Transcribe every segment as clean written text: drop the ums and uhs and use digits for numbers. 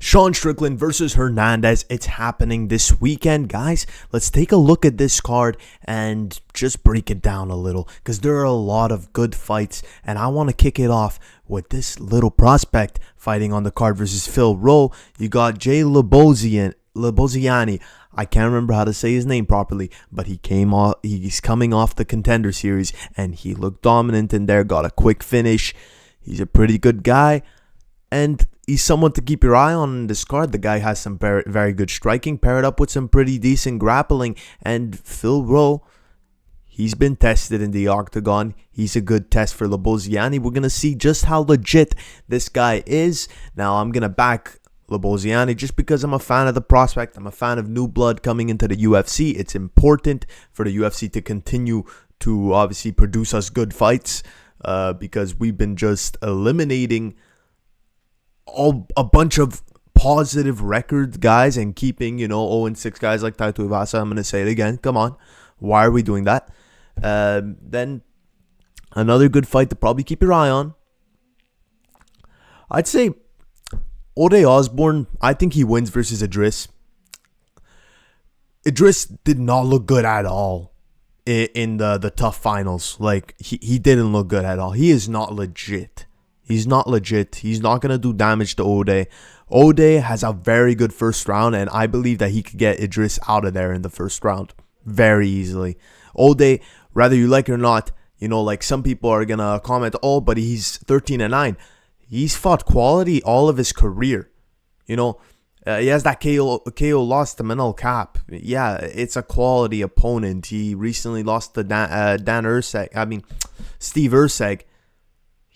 Sean Strickland versus Hernandez. It's happening this weekend, guys. Let's take a look at this card and just break it down a little because there are a lot of good fights, and I want to kick it off with this little prospect fighting on the card versus Phil Rowe. You got Jay Lebosiani. I can't remember how to say his name properly, but he's coming off the contender series, and he looked dominant in there, got a quick finish. He's a pretty good guy, and he's someone to keep your eye on in this card. The guy has some very good striking, paired up with some pretty decent grappling. And Phil Rowe, he's been tested in the octagon. He's a good test for Lebosiani. We're going to see just how legit this guy is. Now, I'm going to back Lebosiani just because I'm a fan of the prospect. I'm a fan of new blood coming into the UFC. It's important for the UFC to continue to obviously produce us good fights because we've been just eliminating a bunch of positive record guys and keeping, 0-6 guys like Taito Ivasa. I'm going to say it again. Come on. Why are we doing that? Then another good fight to probably keep your eye on. I'd say Ode Osborne. I think he wins versus Idris. Idris did not look good at all in the tough finals. Like, he didn't look good at all. He is not legit. He's not legit. He's not going to do damage to Ode. Ode has a very good first round, and I believe that he could get Idris out of there in the first round very easily. Ode, whether you like it or not, like some people are going to comment, but he's 13-9. He's fought quality all of his career. He has that KO loss to Manel Cap. Yeah, it's a quality opponent. He recently lost to Steve Urseg.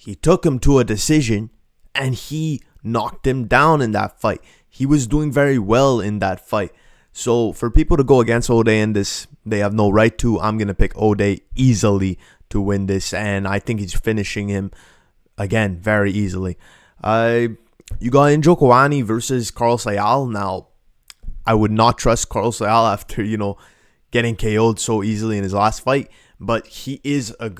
He took him to a decision, and he knocked him down in that fight. He was doing very well in that fight. So for people to go against Ode in this, they have no right to. I'm going to pick Ode easily to win this, and I think he's finishing him, again, very easily. You got Njokuani versus Carlos Ayal. Now, I would not trust Carlos Ayal after, getting KO'd so easily in his last fight. But he's a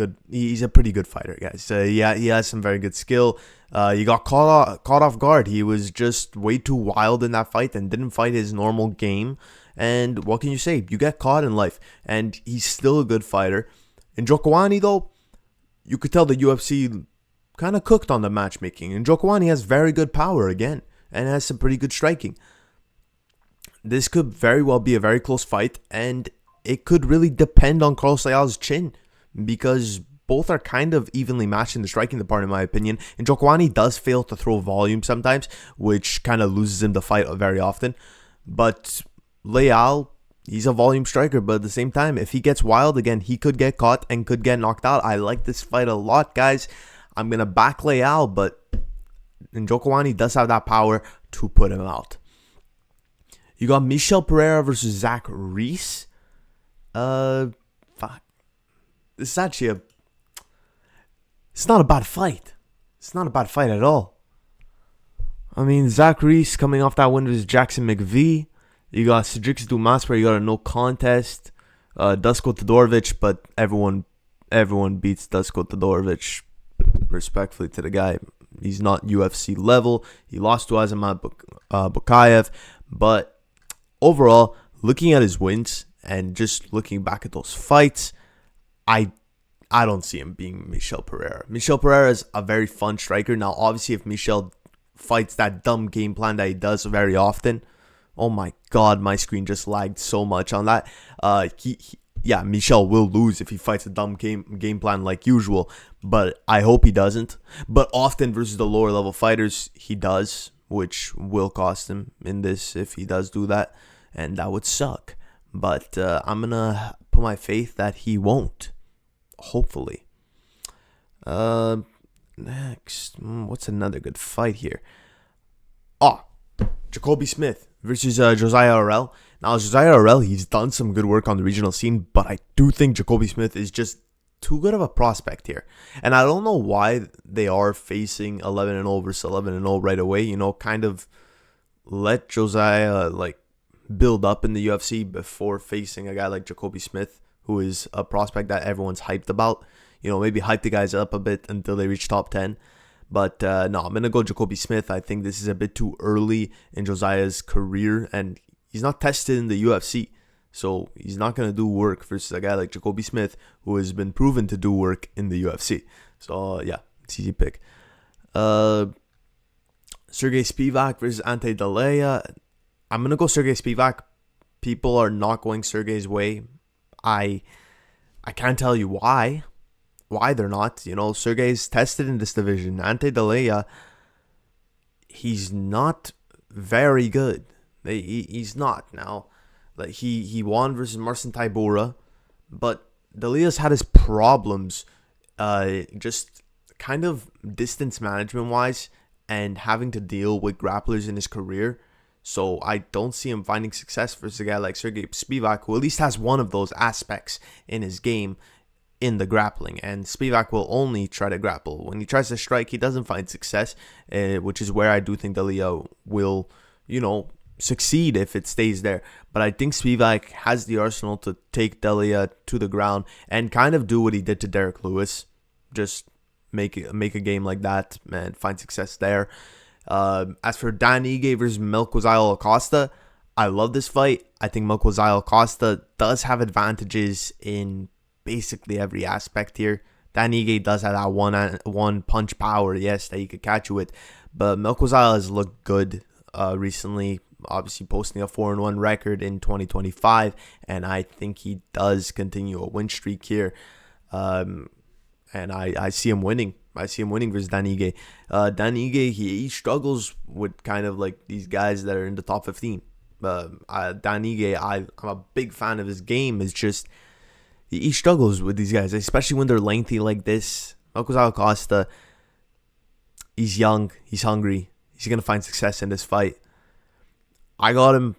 pretty good fighter, guys. He has some very good skill. He got caught off guard. He was just way too wild in that fight and didn't fight his normal game. And what can you say? You get caught in life. And he's still a good fighter. Njokuani, though, you could tell the UFC kind of cooked on the matchmaking. Njokuani has very good power again and has some pretty good striking. This could very well be a very close fight, and it could really depend on Carlos Ayal's chin because both are kind of evenly matched in the striking department, in my opinion. And Njokuani does fail to throw volume sometimes, which kind of loses him the fight very often. But Ayal, he's a volume striker, but at the same time, if he gets wild again, he could get caught and could get knocked out. I like this fight a lot, guys. I'm going to back Ayal, but Njokuani does have that power to put him out. You got Michel Pereira versus Zach Reese. Fuck. This is actually it's not a bad fight. It's not a bad fight at all. I mean, Zach Reese coming off that win versus Jackson McVee. You got Cedric Dumas where you got a no contest. Dusko Todorovic, but everyone beats Dusko Todorovic. Respectfully to the guy, he's not UFC level. He lost to Azamat Bukayev, but overall, looking at his wins and just looking back at those fights, I don't see him being Michel Pereira. Michel Pereira is a very fun striker. Now, obviously, if Michel fights that dumb game plan that he does very often, oh my god, my screen just lagged so much on that. Michel will lose if he fights a dumb game plan like usual, but I hope he doesn't. But often versus the lower level fighters, he does, which will cost him in this if he does do that, and that would suck. But I'm going to put my faith that he won't. Hopefully. Next. What's another good fight here? Jacoby Smith versus Josiah Orell. Now, Josiah Orell, he's done some good work on the regional scene, but I do think Jacoby Smith is just too good of a prospect here. And I don't know why they are facing 11-0 versus 11-0 right away. Kind of let Josiah, build up in the UFC before facing a guy like Jacoby Smith, who is a prospect that everyone's hyped about. Maybe hype the guys up a bit until they reach top 10. But no, I'm going to go Jacoby Smith. I think this is a bit too early in Josiah's career, and he's not tested in the UFC. So he's not going to do work versus a guy like Jacoby Smith, who has been proven to do work in the UFC. So yeah, it's easy pick. Sergey Spivak versus Ante Delea. I'm going to go Sergey Spivak. People are not going Sergey's way. I can't tell you why they're not. You know, Sergey's tested in this division. Ante Delea, he's not very good. He's not now. Like he won versus Marcin Tybura, but Delea's had his problems, just kind of distance management wise, and having to deal with grapplers in his career. So I don't see him finding success versus a guy like Sergey Spivak, who at least has one of those aspects in his game in the grappling. And Spivak will only try to grapple. When he tries to strike, he doesn't find success, which is where I do think Delea will, succeed if it stays there. But I think Spivak has the arsenal to take Delea to the ground and kind of do what he did to Derek Lewis. Just make a game like that and find success there. As for Dan Ige versus Melquizael Acosta, I love this fight. I think Melquizael Acosta does have advantages in basically every aspect here. Dan Ige does have that one punch power, yes, that he could catch you with. But Melquizael has looked good recently, obviously posting a 4-1 record in 2025, and I think he does continue a win streak here. And I see him winning. I see him winning versus Dan Ige. Dan Ige, he struggles with kind of like these guys that are in the top 15. Dan Ige, I'm a big fan of his game. It's just he struggles with these guys, especially when they're lengthy like this. Melquizael Acosta, he's young, he's hungry. He's going to find success in this fight. I got him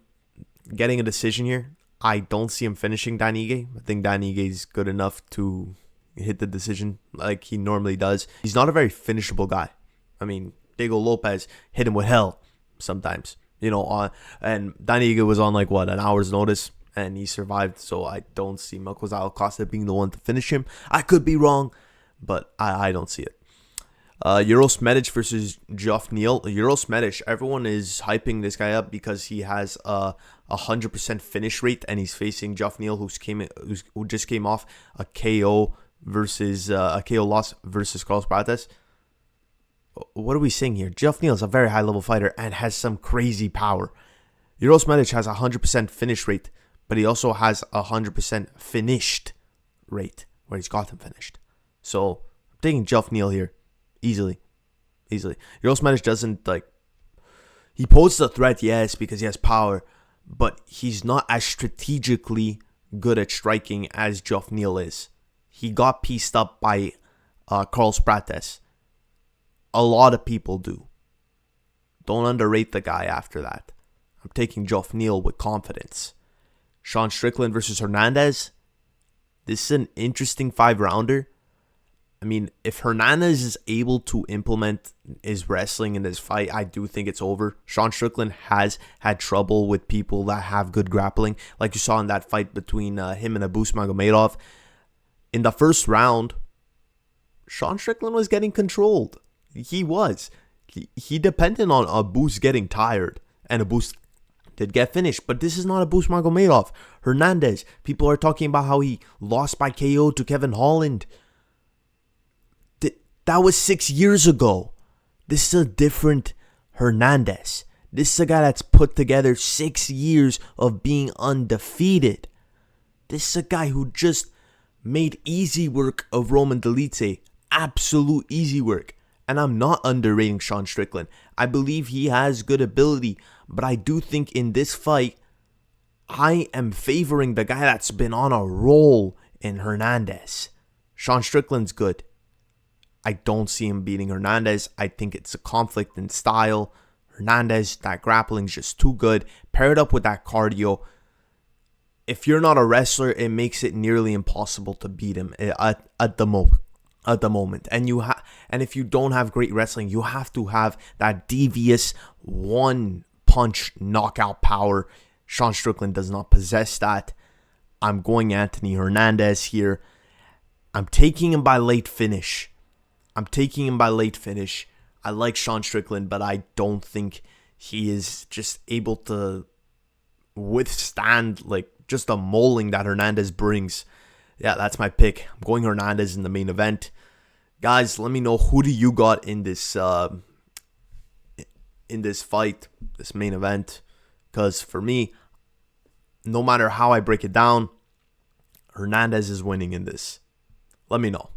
getting a decision here. I don't see him finishing Dan Ige. I think Dan Ige is good enough to hit the decision like he normally does. He's not a very finishable guy. I mean, Diego Lopez hit him with hell sometimes. And Dan Ige was on an hour's notice, and he survived. So I don't see Melquizael Acosta being the one to finish him. I could be wrong, but I don't see it. Uros Medic versus Geoff Neal. Uros Medic, everyone is hyping this guy up because he has a 100% finish rate, and he's facing Geoff Neal, who just came off a KO loss versus Carlos Prates. What are we saying here? Geoff Neal is a very high level fighter and has some crazy power. Uros Medic has a 100% finish rate, but he also has a 100% finished rate where he's got him finished. So I'm taking Geoff Neal here. Easily. Uros Medic doesn't he poses a threat, yes, because he has power, but he's not as strategically good at striking as Geoff Neal is. He got pieced up by Carlos Prates. A lot of people do. Don't underrate the guy after that. I'm taking Geoff Neal with confidence. Sean Strickland versus Hernandez. This is an interesting 5-rounder. I mean, if Hernandez is able to implement his wrestling in this fight, I do think it's over. Sean Strickland has had trouble with people that have good grappling, like you saw in that fight between him and Abus Magomedov. In the first round, Sean Strickland was getting controlled. He was. He depended on Abus getting tired, and Abus did get finished. But this is not Abus Magomedov. Hernandez, people are talking about how he lost by KO to Kevin Holland. That was 6 years ago. This is a different Hernandez. This is a guy that's put together 6 years of being undefeated. This is a guy who just made easy work of Roman Dolidze. Absolute easy work. And I'm not underrating Sean Strickland. I believe he has good ability. But I do think in this fight, I am favoring the guy that's been on a roll in Hernandez. Sean Strickland's good. I don't see him beating Hernandez. I think it's a conflict in style. Hernandez, that grappling's just too good. Paired up with that cardio. If you're not a wrestler, it makes it nearly impossible to beat him at the moment. And if you don't have great wrestling, you have to have that devious one-punch knockout power. Sean Strickland does not possess that. I'm going Anthony Hernandez here. I'm taking him by late finish. I like Sean Strickland, but I don't think he is just able to withstand like just the mauling that Hernandez brings. Yeah, that's my pick. I'm going Hernandez in the main event. Guys, let me know, who do you got in this fight, this main event? Because for me, no matter how I break it down, Hernandez is winning in this. Let me know.